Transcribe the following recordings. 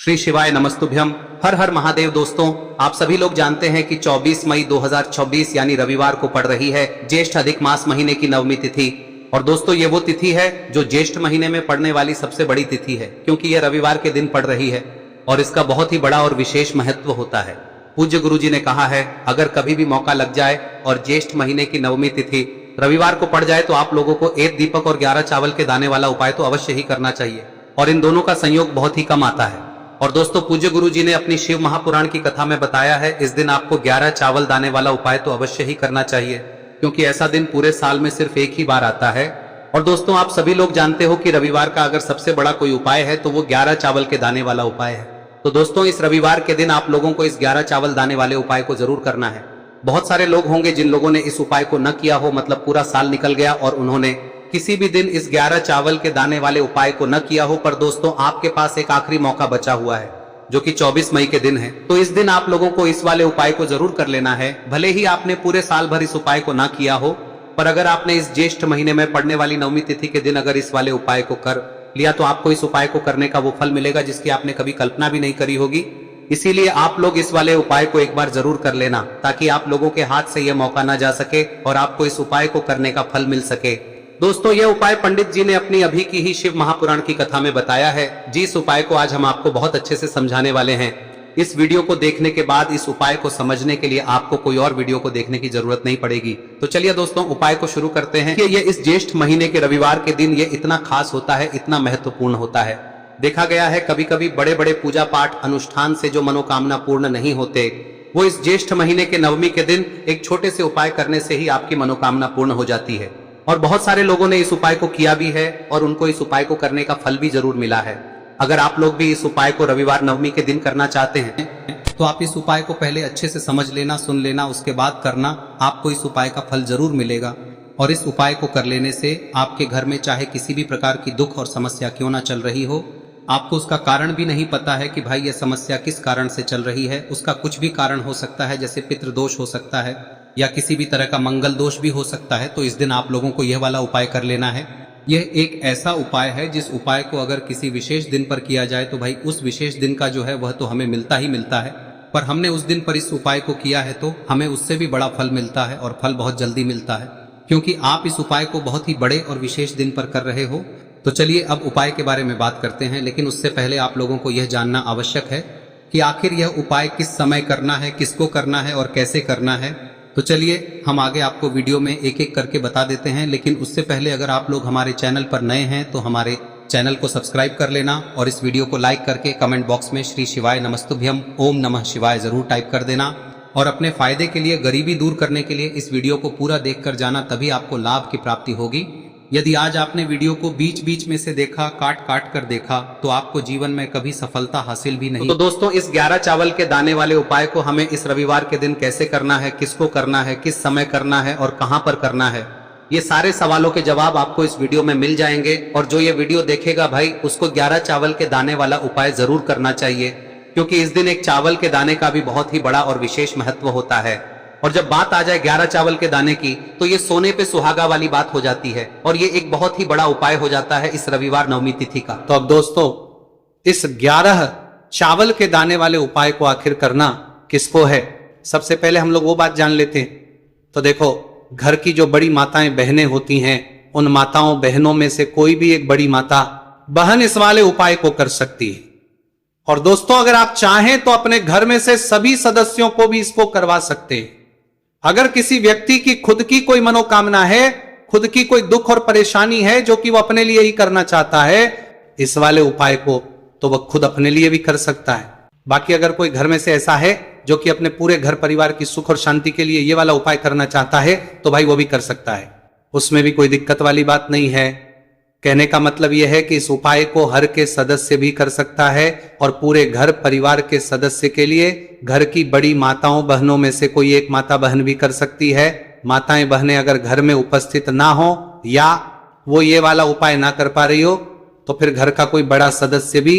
श्री शिवाय नमस्तुभ्यम। हर हर महादेव। दोस्तों, आप सभी लोग जानते हैं कि 24 मई 2024 यानी रविवार को पड़ रही है ज्येष्ठ अधिक मास महीने की नवमी तिथि। और दोस्तों, ये वो तिथि है जो ज्येष्ठ महीने में पड़ने वाली सबसे बड़ी तिथि है, क्योंकि यह रविवार के दिन पड़ रही है और इसका बहुत ही बड़ा और विशेष महत्व होता है। पूज्य गुरु जी ने कहा है, अगर कभी भी मौका लग जाए और ज्येष्ठ महीने की नवमी तिथि रविवार को पड़ जाए तो आप लोगों को 1 दीपक और 11 चावल के दाने वाला उपाय तो अवश्य ही करना चाहिए, और इन दोनों का संयोग बहुत ही कम आता है। और दोस्तों, पूज्य गुरु जी ने अपनी शिव महापुराण की कथा में बताया है, इस दिन आपको 11 चावल दाने वाला उपाय तो अवश्य ही करना चाहिए, क्योंकि ऐसा दिन पूरे साल में सिर्फ एक ही बार आता है। और दोस्तों, आप सभी लोग जानते हो कि रविवार का अगर सबसे बड़ा कोई उपाय है तो वो 11 चावल के दाने वाला उपाय है। तो दोस्तों, इस रविवार के दिन आप लोगों को इस 11 चावल दाने वाले उपाय को जरूर करना है। बहुत सारे लोग होंगे जिन लोगों ने इस उपाय को न किया हो, मतलब पूरा साल निकल गया और उन्होंने किसी भी दिन इस 11 चावल के दाने वाले उपाय को न किया हो। पर दोस्तों, आपके पास एक आखिरी मौका बचा हुआ है, जो कि 24 मई के दिन है। तो इस दिन आप लोगों को इस वाले उपाय को जरूर कर लेना है। भले ही आपने पूरे साल भर इस उपाय को ना किया हो, पर अगर आपने इस ज्येष्ठ महीने में पड़ने वाली नवमी तिथि के दिन अगर इस वाले उपाय को कर लिया तो आपको इस उपाय को करने का वो फल मिलेगा जिसकी आपने कभी कल्पना भी नहीं करी होगी। इसीलिए आप लोग इस वाले उपाय को एक बार जरूर कर लेना, ताकि आप लोगों के हाथ से यह मौका ना जा सके और आपको इस उपाय को करने का फल मिल सके। दोस्तों, यह उपाय पंडित जी ने अपनी अभी की ही शिव महापुराण की कथा में बताया है। जिस उपाय को आज हम आपको बहुत अच्छे से समझाने वाले हैं, इस वीडियो को देखने के बाद इस उपाय को समझने के लिए आपको कोई और वीडियो को देखने की जरूरत नहीं पड़ेगी। तो चलिए दोस्तों, उपाय को शुरू करते हैं। कि ये इस ज्येष्ठ महीने के रविवार के दिन ये इतना खास होता है, इतना महत्वपूर्ण होता है। देखा गया है कभी कभी बड़े बड़े पूजा पाठ अनुष्ठान से जो मनोकामना पूर्ण नहीं होते, वो इस ज्येष्ठ महीने के नवमी के दिन एक छोटे से उपाय करने से ही आपकी मनोकामना पूर्ण हो जाती है। और बहुत सारे लोगों ने इस उपाय को किया भी है और उनको इस उपाय को करने का फल भी जरूर मिला है। अगर आप लोग भी इस उपाय को रविवार नवमी के दिन करना चाहते हैं तो आप इस उपाय को पहले अच्छे से समझ लेना, सुन लेना, उसके बाद करना। आपको इस उपाय का फल जरूर मिलेगा। और इस उपाय को कर लेने से आपके घर में चाहे किसी भी प्रकार की दुख और समस्या क्यों ना चल रही हो, आपको उसका कारण भी नहीं पता है कि भाई यह समस्या किस कारण से चल रही है, उसका कुछ भी कारण हो सकता है, जैसे पितृदोष हो सकता है या किसी भी तरह का मंगल दोष भी हो सकता है। तो इस दिन आप लोगों को यह वाला उपाय कर लेना है। यह एक ऐसा उपाय है जिस उपाय को अगर किसी विशेष दिन पर किया जाए तो भाई उस विशेष दिन का जो है वह तो हमें मिलता ही मिलता है, पर हमने उस दिन पर इस उपाय को किया है तो हमें उससे भी बड़ा फल मिलता है, और फल बहुत जल्दी मिलता है, क्योंकि आप इस उपाय को बहुत ही बड़े और विशेष दिन पर कर रहे हो। तो चलिए अब उपाय के बारे में बात करते हैं, लेकिन उससे पहले आप लोगों को यह जानना आवश्यक है कि आखिर यह उपाय किस समय करना है, किसको करना है और कैसे करना है। तो चलिए हम आगे आपको वीडियो में एक एक करके बता देते हैं, लेकिन उससे पहले अगर आप लोग हमारे चैनल पर नए हैं तो हमारे चैनल को सब्सक्राइब कर लेना और इस वीडियो को लाइक करके कमेंट बॉक्स में श्री शिवाय नमस्तुभ्यम ओम नमः शिवाय जरूर टाइप कर देना। और अपने फायदे के लिए, गरीबी दूर करने के लिए इस वीडियो को पूरा देखकर जाना, तभी आपको लाभ की प्राप्ति होगी। यदि आज आपने वीडियो को बीच बीच में से देखा, काट काट कर देखा, तो आपको जीवन में कभी सफलता हासिल भी नहीं। तो दोस्तों, इस 11 चावल के दाने वाले उपाय को हमें इस रविवार के दिन कैसे करना है, किसको करना है, किस समय करना है और कहां पर करना है, ये सारे सवालों के जवाब आपको इस वीडियो में मिल जाएंगे। और जो ये वीडियो देखेगा भाई, उसको 11 चावल के दाने वाला उपाय जरूर करना चाहिए, क्योंकि इस दिन एक चावल के दाने का भी बहुत ही बड़ा और विशेष महत्व होता है। और जब बात आ जाए 11 चावल के दाने की, तो ये सोने पे सुहागा वाली बात हो जाती है, और ये एक बहुत ही बड़ा उपाय हो जाता है इस रविवार नवमी तिथि का। तो अब दोस्तों, इस 11 चावल के दाने वाले उपाय को आखिर करना किसको है, सबसे पहले हम लोग वो बात जान लेते हैं। तो देखो, घर की जो बड़ी माताएं बहनें होती हैं, उन माताओं बहनों में से कोई भी एक बड़ी माता बहन इस वाले उपाय को कर सकती है। और दोस्तों, अगर आप चाहें तो अपने घर में से सभी सदस्यों को भी इसको करवा सकते हैं। अगर किसी व्यक्ति की खुद की कोई मनोकामना है, खुद की कोई दुख और परेशानी है जो कि वो अपने लिए ही करना चाहता है, इस वाले उपाय को तो वह खुद अपने लिए भी कर सकता है। बाकी अगर कोई घर में से ऐसा है जो कि अपने पूरे घर परिवार की सुख और शांति के लिए ये वाला उपाय करना चाहता है, तो भाई वो भी कर सकता है, उसमें भी कोई दिक्कत वाली बात नहीं है। कहने का मतलब यह है कि इस उपाय को हर के सदस्य भी कर सकता है, और पूरे घर परिवार के सदस्य के लिए घर की बड़ी माताओं बहनों में से कोई एक माता बहन भी कर सकती है। माताएं बहनें अगर घर में उपस्थित ना हो या वो ये वाला उपाय ना कर पा रही हो, तो फिर घर का कोई बड़ा सदस्य भी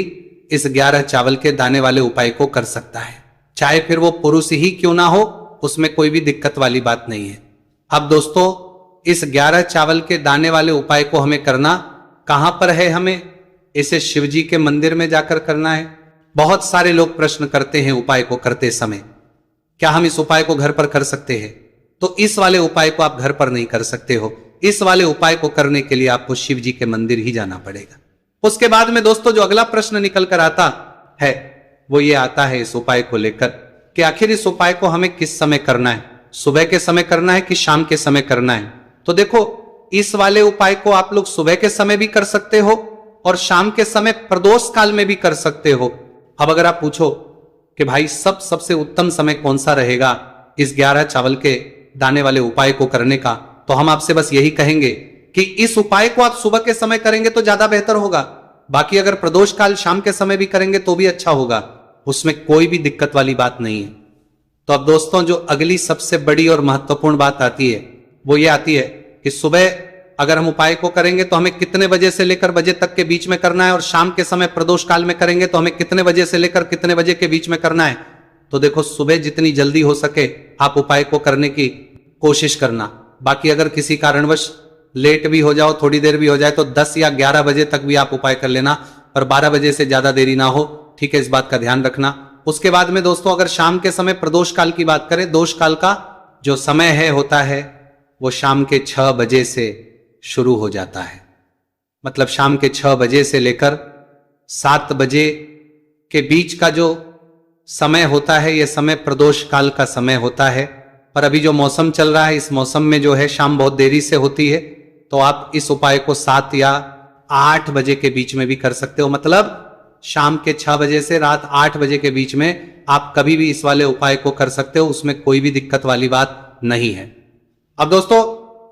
इस 11 चावल के दाने वाले उपाय को कर सकता है, चाहे फिर वो पुरुष ही क्यों ना हो, उसमें कोई भी दिक्कत वाली बात नहीं है। अब दोस्तों, इस 11 चावल के दाने वाले उपाय को हमें करना कहां पर है, हमें इसे शिवजी के मंदिर में जाकर करना है। बहुत सारे लोग प्रश्न करते हैं उपाय को करते समय, क्या हम इस उपाय को घर पर कर सकते हैं? तो इस वाले उपाय को आप घर पर नहीं कर सकते हो। इस वाले उपाय को करने के लिए आपको शिव जी के मंदिर ही जाना पड़ेगा। उसके बाद में दोस्तों जो अगला प्रश्न निकल कर आता है वो ये आता है इस उपाय को लेकर कि आखिर इस उपाय को हमें किस समय करना है, सुबह के समय करना है कि शाम के समय करना है? तो देखो, इस वाले उपाय को आप लोग सुबह के समय भी कर सकते हो और शाम के समय प्रदोष काल में भी कर सकते हो। अब अगर आप पूछो कि भाई सबसे उत्तम समय कौन सा रहेगा इस 11 चावल के दाने वाले उपाय को करने का, तो हम आपसे बस यही कहेंगे कि इस उपाय को आप सुबह के समय करेंगे तो ज्यादा बेहतर होगा। बाकी अगर प्रदोष काल शाम के समय भी करेंगे तो भी अच्छा होगा, उसमें कोई भी दिक्कत वाली बात नहीं है। तो अब दोस्तों जो अगली सबसे बड़ी और महत्वपूर्ण बात आती है वो ये आती है कि सुबह अगर हम उपाय को करेंगे तो हमें कितने बजे से लेकर बजे तक के बीच में करना है, और शाम के समय प्रदोष काल में करेंगे तो हमें कितने बजे से लेकर कितने बजे के बीच में करना है। तो देखो, सुबह जितनी जल्दी हो सके आप उपाय को करने की कोशिश करना। बाकी अगर किसी कारणवश लेट भी हो जाओ, थोड़ी देर भी हो जाए, तो 10 या 11 बजे तक भी आप उपाय कर लेना, पर 12 बजे से ज्यादा देरी ना हो, ठीक है? इस बात का ध्यान रखना। उसके बाद में दोस्तों अगर शाम के समय प्रदोष काल की बात करें, दोष काल का जो समय है होता है वो शाम के 6 बजे से शुरू हो जाता है। मतलब शाम के 6 बजे से लेकर 7 बजे के बीच का जो समय होता है, यह समय प्रदोष काल का समय होता है। पर अभी जो मौसम चल रहा है, इस मौसम में जो है शाम बहुत देरी से होती है, तो आप इस उपाय को 7 या 8 बजे के बीच में भी कर सकते हो। मतलब शाम के 6 बजे से रात 8 बजे के बीच में आप कभी भी इस वाले उपाय को कर सकते हो, उसमें कोई भी दिक्कत वाली बात नहीं है। अब दोस्तों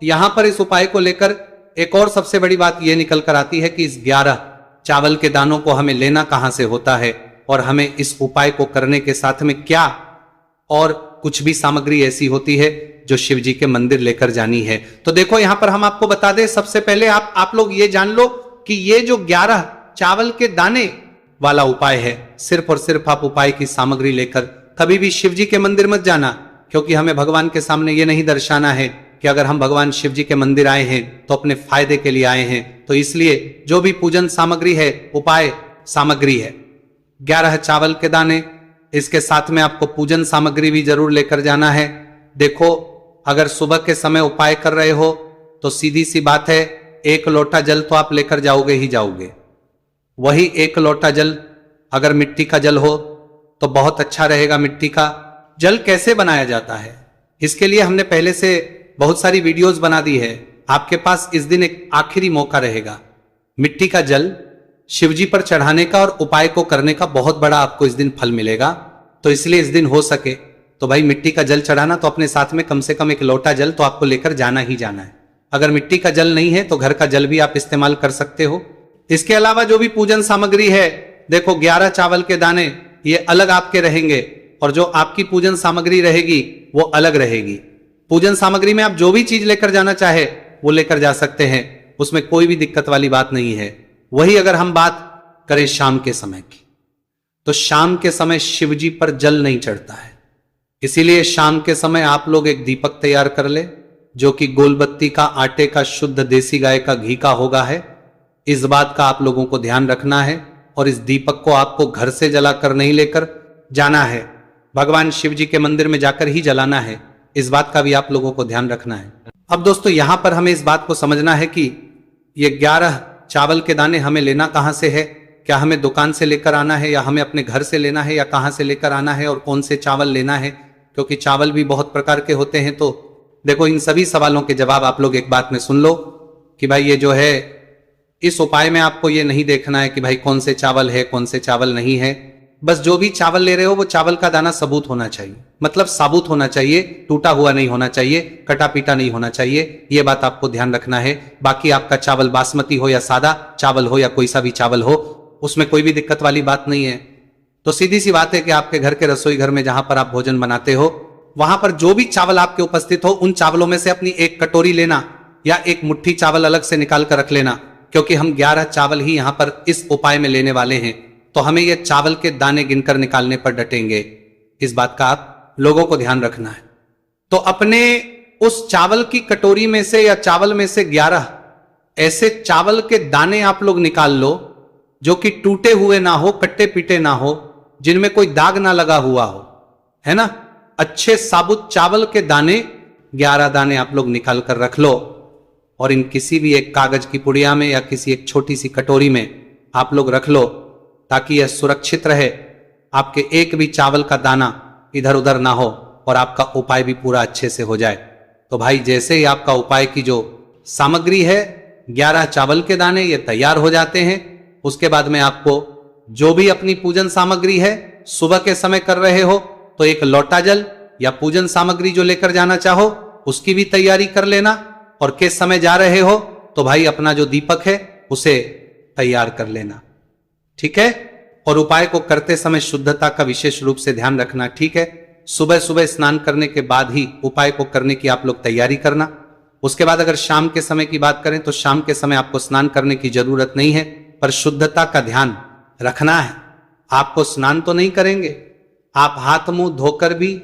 यहां पर इस उपाय को लेकर एक और सबसे बड़ी बात यह निकल कर आती है कि इस 11 चावल के दानों को हमें लेना कहां से होता है, और हमें इस उपाय को करने के साथ में क्या और कुछ भी सामग्री ऐसी होती है जो शिव जी के मंदिर लेकर जानी है। तो देखो यहां पर हम आपको बता दें, सबसे पहले आप लोग ये जान लो कि ये जो 11 चावल के दाने वाला उपाय है, सिर्फ और सिर्फ आप उपाय की सामग्री लेकर कभी भी शिव जी के मंदिर मत जाना, क्योंकि हमें भगवान के सामने ये नहीं दर्शाना है कि अगर हम भगवान शिव जी के मंदिर आए हैं तो अपने फायदे के लिए आए हैं। तो इसलिए जो भी पूजन सामग्री है, उपाय सामग्री है 11 चावल के दाने, इसके साथ में आपको पूजन सामग्री भी जरूर लेकर जाना है। देखो, अगर सुबह के समय उपाय कर रहे हो तो सीधी सी बात है, 1 लोटा जल तो आप लेकर जाओगे ही जाओगे। वही 1 लोटा जल अगर मिट्टी का जल हो तो बहुत अच्छा रहेगा। मिट्टी का जल कैसे बनाया जाता है, इसके लिए हमने पहले से बहुत सारी वीडियोस बना दी है। आपके पास इस दिन एक आखिरी मौका रहेगा मिट्टी का जल शिवजी पर चढ़ाने का और उपाय को करने का, बहुत बड़ा आपको इस दिन फल मिलेगा। तो इसलिए इस दिन हो सके तो भाई मिट्टी का जल चढ़ाना, तो अपने साथ में कम से कम 1 लोटा जल तो आपको लेकर जाना ही जाना है। अगर मिट्टी का जल नहीं है तो घर का जल भी आप इस्तेमाल कर सकते हो। इसके अलावा जो भी पूजन सामग्री है, देखो 11 चावल के दाने ये अलग आपके रहेंगे, और जो आपकी पूजन सामग्री रहेगी वो अलग रहेगी। पूजन सामग्री में आप जो भी चीज लेकर जाना चाहे वो लेकर जा सकते हैं, उसमें कोई भी दिक्कत वाली बात नहीं है। वही अगर हम बात करें शाम के समय की, तो शाम के समय शिवजी पर जल नहीं चढ़ता है, इसीलिए शाम के समय आप लोग एक दीपक तैयार कर ले, जो कि गोलबत्ती का, आटे का, शुद्ध देसी गाय का घी का होगा है। इस बात का आप लोगों को ध्यान रखना है, और इस दीपक को आपको घर से जलाकर नहीं लेकर जाना है, भगवान शिव जी के मंदिर में जाकर ही जलाना है। इस बात का भी आप लोगों को ध्यान रखना है। अब दोस्तों यहां पर हमें इस बात को समझना है कि ये 11 चावल के दाने हमें लेना कहां से है, क्या हमें दुकान से लेकर आना है, या हमें अपने घर से लेना है, या कहां से लेकर आना है, और कौन से चावल लेना है, क्योंकि चावल भी बहुत प्रकार के होते हैं। तो देखो, इन सभी सवालों के जवाब आप लोग एक बात में सुन लो कि भाई ये जो है, इस उपाय में आपको ये नहीं देखना है कि भाई कौन से चावल है, कौन से चावल नहीं है। बस जो भी चावल ले रहे हो वो चावल का दाना सबूत होना चाहिए, मतलब साबुत होना चाहिए, टूटा हुआ नहीं होना चाहिए, कटा पीटा नहीं होना चाहिए। ये बात आपको ध्यान रखना है। बाकी आपका चावल बासमती हो या सादा चावल हो या कोई सा भी चावल हो, उसमें कोई भी दिक्कत वाली बात नहीं है। तो सीधी सी बात है कि आपके घर के रसोई घर में जहां पर आप भोजन बनाते हो, वहां पर जो भी चावल आपके उपस्थित हो, उन चावलों में से अपनी 1 कटोरी लेना या 1 मुट्ठी चावल अलग से निकाल कर रख लेना, क्योंकि हम 11 चावल ही यहां पर इस उपाय में लेने वाले हैं। तो हमें ये चावल के दाने गिनकर निकालने पर डटेंगे। इस बात का आप लोगों को ध्यान रखना है। तो अपने उस चावल की कटोरी में से या चावल में से 11 ऐसे चावल के दाने आप लोग निकाल लो जो कि टूटे हुए ना हो, कट्टे पीटे ना हो, जिनमें कोई दाग ना लगा हुआ हो, है ना। अच्छे साबुत चावल के दाने 11 दाने आप लोग निकाल कर रख लो और इन किसी भी एक कागज की पुड़िया में या किसी एक छोटी सी कटोरी में आप लोग रख लो, ताकि यह सुरक्षित रहे, आपके एक भी चावल का दाना इधर उधर ना हो और आपका उपाय भी पूरा अच्छे से हो जाए। तो भाई जैसे ही आपका उपाय की जो सामग्री है 11 चावल के दाने ये तैयार हो जाते हैं, उसके बाद में आपको जो भी अपनी पूजन सामग्री है सुबह के समय कर रहे हो तो एक लोटा जल या पूजन सामग्री जो लेकर जाना चाहो उसकी भी तैयारी कर लेना, और किस समय जा रहे हो तो भाई अपना जो दीपक है उसे तैयार कर लेना, ठीक है। और उपाय को करते समय शुद्धता का विशेष रूप से ध्यान रखना, ठीक है। सुबह सुबह स्नान करने के बाद ही उपाय को करने की आप लोग तैयारी करना। उसके बाद अगर शाम के समय की बात करें तो शाम के समय आपको स्नान करने की जरूरत नहीं है, पर शुद्धता का ध्यान रखना है। आपको स्नान तो नहीं करेंगे, आप हाथ मुंह धोकर भी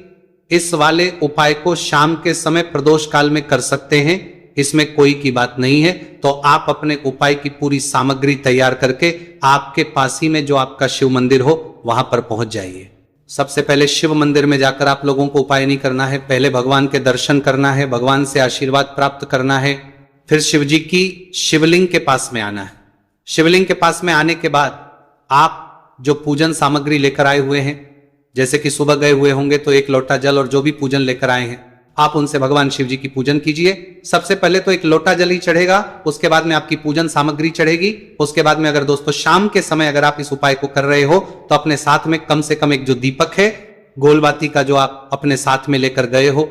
इस वाले उपाय को शाम के समय प्रदोष काल में कर सकते हैं, इसमें कोई की बात नहीं है। तो आप अपने उपाय की पूरी सामग्री तैयार करके आपके पास ही में जो आपका शिव मंदिर हो वहां पर पहुंच जाइए। सबसे पहले शिव मंदिर में जाकर आप लोगों को उपाय नहीं करना है, पहले भगवान के दर्शन करना है, भगवान से आशीर्वाद प्राप्त करना है, फिर शिव जी की शिवलिंग के पास में आना है। शिवलिंग के पास में आने के बाद आप जो पूजन सामग्री लेकर आए हुए हैं, जैसे कि सुबह गए हुए होंगे तो एक लोटा जल और जो भी पूजन लेकर आए हैं आप उनसे भगवान शिव जी की पूजन कीजिए। सबसे पहले तो एक लोटा जल ही चढ़ेगा, उसके बाद में आपकी पूजन सामग्री चढ़ेगी। उसके बाद में अगर दोस्तों शाम के समय अगर आप इस उपाय को कर रहे हो तो अपने साथ में कम से कम एक जो दीपक है गोलबाती का जो आप अपने साथ में लेकर गए हो,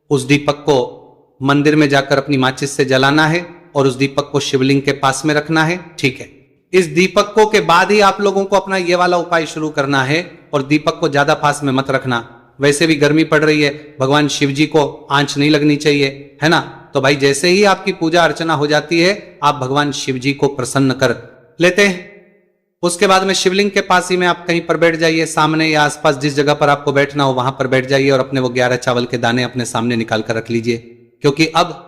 उस दीपक को मंदिर में जाकर अपनी माचिस से जलाना है और उस दीपक को शिवलिंग के पास में रखना है, ठीक है। इस दीपकों के बाद ही आप लोगों को अपना ये वाला उपाय शुरू करना है, और दीपक को ज्यादा पास में मत रखना, वैसे भी गर्मी पड़ रही है, भगवान शिव जी को आंच नहीं लगनी चाहिए, है ना। तो भाई जैसे ही आपकी पूजा अर्चना हो जाती है आप भगवान शिव जी को प्रसन्न कर लेते हैं। उसके बाद में शिवलिंग के पास ही में आप कहीं पर बैठ जाइए, सामने या आसपास जिस जगह पर आपको बैठना हो वहां पर बैठ जाइए और अपने वो 11 चावल के दाने अपने सामने निकाल कर रख लीजिए, क्योंकि अब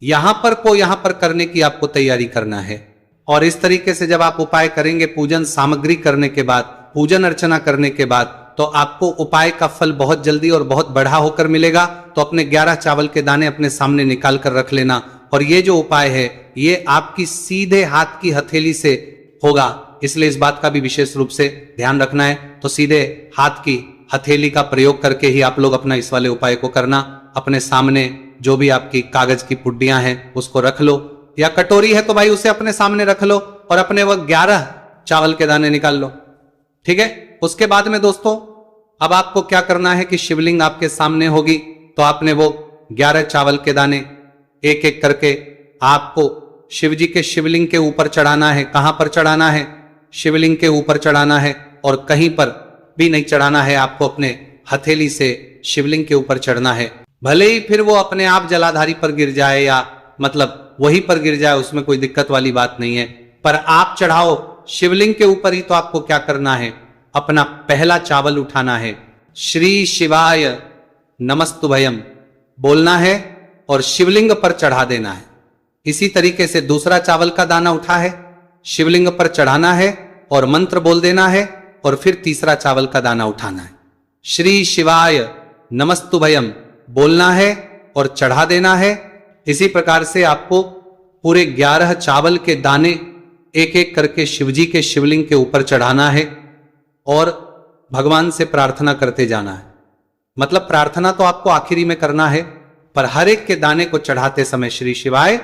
यहां पर करने की आपको तैयारी करना है। और इस तरीके से जब आप उपाय करेंगे पूजन सामग्री करने के बाद, पूजन अर्चना करने के बाद, तो आपको उपाय का फल बहुत जल्दी और बहुत बढ़ा होकर मिलेगा। तो अपने 11 चावल के दाने अपने सामने निकाल कर रख लेना, और ये जो उपाय है ये आपकी सीधे हाथ की हथेली से होगा, इसलिए इस बात का भी विशेष रूप से ध्यान रखना है। तो सीधे हाथ की हथेली का प्रयोग करके ही आप लोग अपना इस वाले उपाय को करना। अपने सामने जो भी आपकी कागज की पुड्डियां हैं उसको रख लो, या कटोरी है तो भाई उसे अपने सामने रख लो और अपने वो 11 चावल के दाने निकाल लो, ठीक है। उसके बाद में दोस्तों अब आपको क्या करना है कि शिवलिंग आपके सामने होगी, तो आपने वो 11 चावल के दाने एक एक करके आपको शिव जी के शिवलिंग के ऊपर चढ़ाना है। कहां पर चढ़ाना है? शिवलिंग के ऊपर चढ़ाना है, और कहीं पर भी नहीं चढ़ाना है, आपको अपने हथेली से शिवलिंग के ऊपर चढ़ना है। भले ही फिर वो अपने आप जलाधारी पर गिर जाए या मतलब वहीं पर गिर जाए, उसमें कोई दिक्कत वाली बात नहीं है, पर आप चढ़ाओ शिवलिंग के ऊपर ही। तो आपको क्या करना है, अपना पहला चावल उठाना है, श्री शिवाय नमस्तुभयम बोलना है और शिवलिंग पर चढ़ा देना है। इसी तरीके से दूसरा चावल का दाना उठा है, शिवलिंग पर चढ़ाना है और मंत्र बोल देना है, और फिर तीसरा चावल का दाना उठाना है, श्री शिवाय नमस्तुभयम बोलना है और चढ़ा देना है। इसी प्रकार से आपको पूरे 11 चावल के दाने एक एक करके शिवजी के शिवलिंग के ऊपर चढ़ाना है और भगवान से प्रार्थना करते जाना है। मतलब प्रार्थना तो आपको आखिरी में करना है, पर हर एक के दाने को चढ़ाते समय श्री शिवाय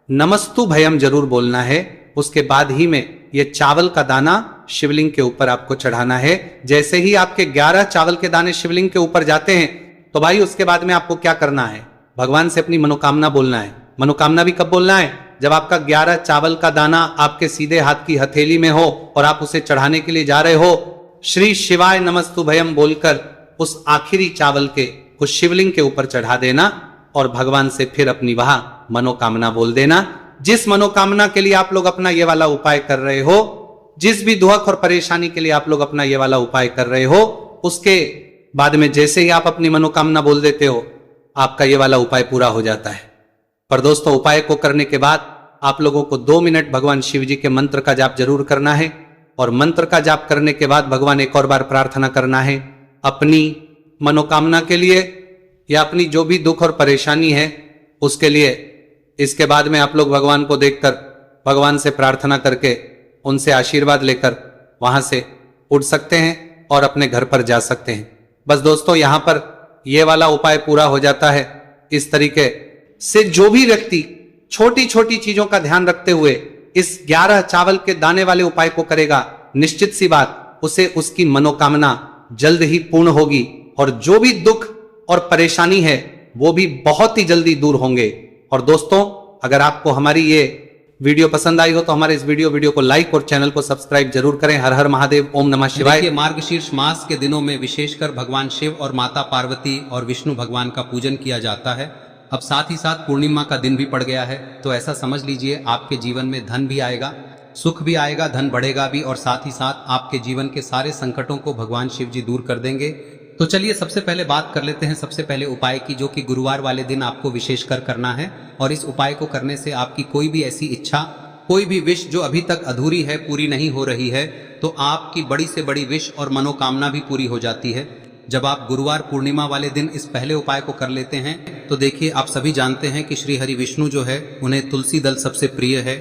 नमस्तु भयम जरूर बोलना है। उसके बाद ही में ये चावल का दाना शिवलिंग के ऊपर आपको चढ़ाना है। जैसे ही आपके 11 चावल के दाने शिवलिंग के ऊपर जाते हैं तो भाई उसके बाद में आपको क्या करना है, भगवान से अपनी मनोकामना बोलना है। मनोकामना भी कब बोलना है? जब आपका 11 चावल का दाना आपके सीधे हाथ की हथेली में हो और आप उसे चढ़ाने के लिए जा रहे हो, श्री शिवाय नमस्तु भयम बोलकर उस आखिरी चावल के उस शिवलिंग के ऊपर चढ़ा देना और भगवान से फिर अपनी वहां मनोकामना बोल देना। जिस मनोकामना के लिए आप लोग अपना ये वाला उपाय कर रहे हो, जिस भी दुख और परेशानी के लिए आप लोग अपना ये वाला उपाय कर रहे हो, उसके बाद में जैसे ही आप अपनी मनोकामना बोल देते हो आपका ये वाला उपाय पूरा हो जाता है। पर दोस्तों उपाय को करने के बाद आप लोगों को 2 मिनट भगवान शिव जी के मंत्र का जाप जरूर करना है। और मंत्र का जाप करने के बाद भगवान एक और बार प्रार्थना करना है अपनी मनोकामना के लिए या अपनी जो भी दुख और परेशानी है उसके लिए। इसके बाद में आप लोग भगवान को देखकर भगवान से प्रार्थना करके उनसे आशीर्वाद लेकर वहां से उठ सकते हैं और अपने घर पर जा सकते हैं। बस दोस्तों, यहां पर यह वाला उपाय पूरा हो जाता है। इस तरीके से जो भी व्यक्ति छोटी छोटी चीजों का ध्यान रखते हुए इस 11 चावल के दाने वाले उपाय को करेगा, निश्चित सी बात उसे उसकी मनोकामना जल्द ही पूर्ण होगी और जो भी दुख और परेशानी है वो भी बहुत ही जल्दी दूर होंगे। और दोस्तों, अगर आपको हमारी ये वीडियो पसंद आई हो तो हमारे इस वीडियो को लाइक और चैनल को सब्सक्राइब जरूर करें। हर हर महादेव, ओम नमः शिवाय। देखिए, मार्गशीर्ष मास के दिनों में विशेषकर भगवान शिव और माता पार्वती और विष्णु भगवान का पूजन किया जाता है। अब साथ ही साथ पूर्णिमा का दिन भी पड़ गया है, तो ऐसा समझ लीजिए आपके जीवन में धन भी आएगा, सुख भी आएगा, धन बढ़ेगा भी, और साथ ही साथ आपके जीवन के सारे संकटों को भगवान शिव जी दूर कर देंगे। तो चलिए सबसे पहले बात कर लेते हैं सबसे पहले उपाय की, जो कि गुरुवार वाले दिन आपको विशेषकर करना है। और इस उपाय को करने से आपकी कोई भी ऐसी इच्छा, कोई भी विश जो अभी तक अधूरी है, पूरी नहीं हो रही है, तो आपकी बड़ी से बड़ी विश और मनोकामना भी पूरी हो जाती है जब आप गुरुवार पूर्णिमा वाले दिन इस पहले उपाय को कर लेते हैं। तो देखिए, आप सभी जानते हैं कि श्री हरि विष्णु जो है उन्हें तुलसी दल सबसे प्रिय है।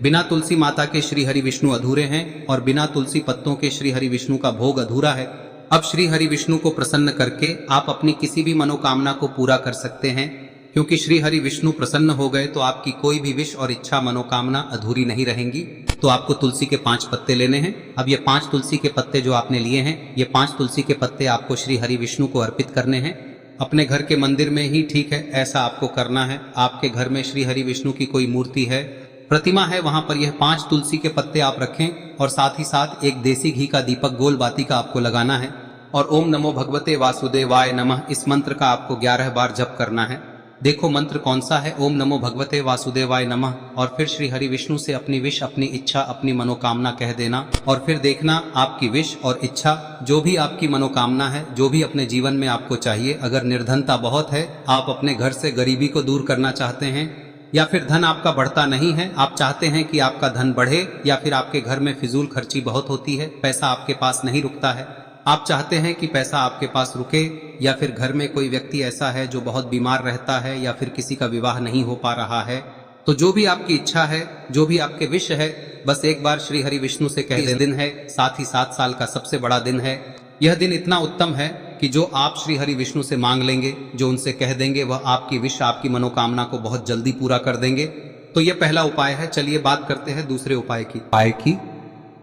बिना तुलसी माता के श्री हरि विष्णु अधूरे हैं और बिना तुलसी पत्तों के श्री हरि विष्णु का भोग अधूरा है। अब श्री हरि विष्णु को प्रसन्न करके आप अपनी किसी भी मनोकामना को पूरा कर सकते हैं, क्योंकि श्री हरि विष्णु प्रसन्न हो गए तो आपकी कोई भी विश और इच्छा मनोकामना अधूरी नहीं रहेंगी। तो आपको तुलसी के 5 पत्ते लेने हैं। अब ये 5 तुलसी के पत्ते जो आपने लिए हैं, ये 5 तुलसी के पत्ते आपको श्री हरि विष्णु को अर्पित करने हैं। अपने घर के मंदिर में ही ठीक है, ऐसा आपको करना है। आपके घर में श्री हरि विष्णु की कोई मूर्ति है, प्रतिमा है, वहां पर यह 5 तुलसी के पत्ते आप रखें और साथ ही साथ एक देसी घी का दीपक गोल बाती का आपको लगाना है। और ओम नमो भगवते वासुदेवाय नमः इस मंत्र का आपको 11 बार जप करना है। देखो मंत्र कौन सा है, ओम नमो भगवते वासुदेवाय नमः, और फिर श्री हरि विष्णु से अपनी विश, अपनी इच्छा, अपनी मनोकामना कह देना। और फिर देखना आपकी विश और इच्छा, जो भी आपकी मनोकामना है, जो भी अपने जीवन में आपको चाहिए। अगर निर्धनता बहुत है, आप अपने घर से गरीबी को दूर करना चाहते हैं, या फिर धन आपका बढ़ता नहीं है, आप चाहते हैं कि आपका धन बढ़े, या फिर आपके घर में फिजूल खर्ची बहुत होती है, पैसा आपके पास नहीं रुकता है, आप चाहते हैं कि पैसा आपके पास रुके, या फिर घर में कोई व्यक्ति ऐसा है जो बहुत बीमार रहता है, या फिर किसी का विवाह नहीं हो पा रहा है, तो जो भी आपकी इच्छा है, जो भी आपके विश है, बस एक बार श्री हरि विष्णु से कह दें। दिन है, साथ ही 7 साल का सबसे बड़ा दिन है। यह दिन इतना उत्तम है कि जो आप श्री हरि विष्णु से मांग लेंगे, जो उनसे कह देंगे, वह आपकी विश, आपकी मनोकामना को बहुत जल्दी पूरा कर देंगे। तो यह पहला उपाय है। चलिए बात करते हैं दूसरे उपाय की।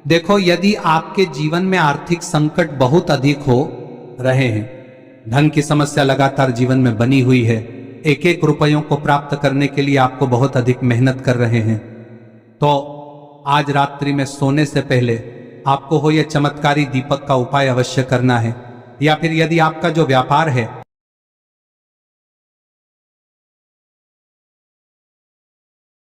देखो, यदि आपके जीवन में आर्थिक संकट बहुत अधिक हो रहे हैं, धन की समस्या लगातार जीवन में बनी हुई है, एक एक रुपयों को प्राप्त करने के लिए आपको बहुत अधिक मेहनत कर रहे हैं, तो आज रात्रि में सोने से पहले आपको हो यह चमत्कारी दीपक का उपाय अवश्य करना है। या फिर यदि आपका जो व्यापार है